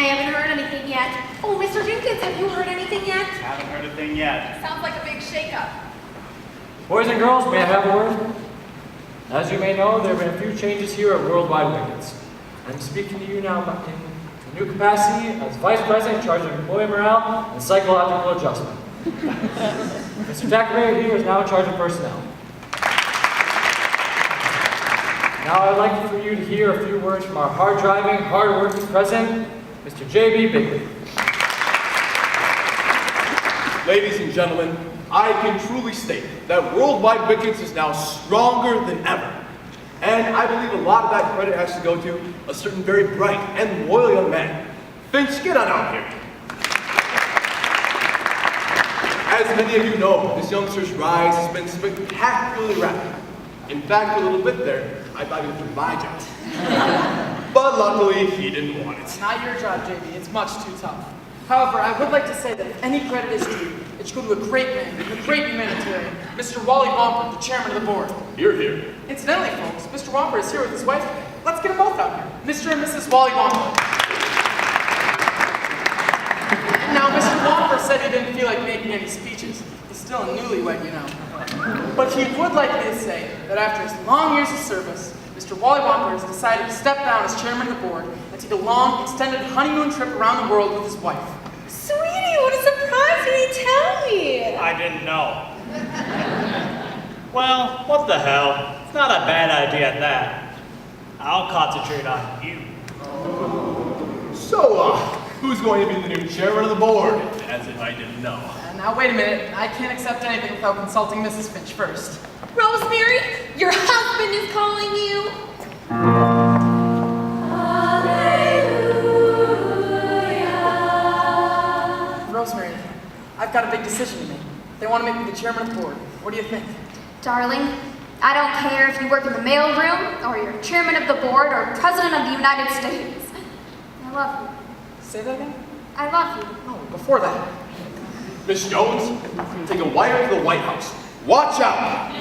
haven't heard anything yet. Oh, Mr. Jenkins, have you heard anything yet? Haven't heard a thing yet. Sounds like a big shakeup. Boys and girls, may I have a word? As you may know, there have been a few changes here at Worldwide Wickets. I'm speaking to you now in a new capacity as Vice President in charge of employee morale and psychological adjustment. Mr. Dacqueray here is now in charge of personnel. Now I'd like for you to hear a few words from our hard-driving, hard-working president, Mr. J.B. Bigley. Ladies and gentlemen, I can truly state that Worldwide Wickets is now stronger than ever. And I believe a lot of that credit has to go to a certain very bright and loyal young man. Finch, get on out here. As many of you know, this youngster's rise has been spectacularly rapid. In fact, a little bit there, I thought he was doing my job. But luckily, he didn't want it. It's not your job, JB. It's much too tough. However, I would like to say that if any credit is due, it should go to a great man, a great humanitarian, Mr. Wally Wamper, the chairman of the board. Here, here. Incidentally, folks, Mr. Wamper is here with his wife today. Let's get them both out here. Mr. and Mrs. Wally Wamper. Now, Mr. Wamper said he didn't feel like making any speeches. He's still a newlywed, you know. But he would like me to say that after his long years of service, Mr. Wally Wamper has decided to step down as chairman of the board and take a long, extended honeymoon trip around the world with his wife. Sweetie, what a surprise! You didn't tell me! I didn't know. Well, what the hell? It's not a bad idea at that. I'll concentrate on you. So, who's going to be the new chairman of the board? As if I didn't know. Now, wait a minute. I can't accept anything without consulting Mrs. Finch first. Rosemary, your husband is calling you! Rosemary, I've got a big decision to make. They want to make me the chairman of the board. What do you think? Darling, I don't care if you work in the mailroom, or you're chairman of the board, or president of the United States. I love you. Say that again? I love you. No, before that. Miss Jones, take a wire to the White House. Watch out!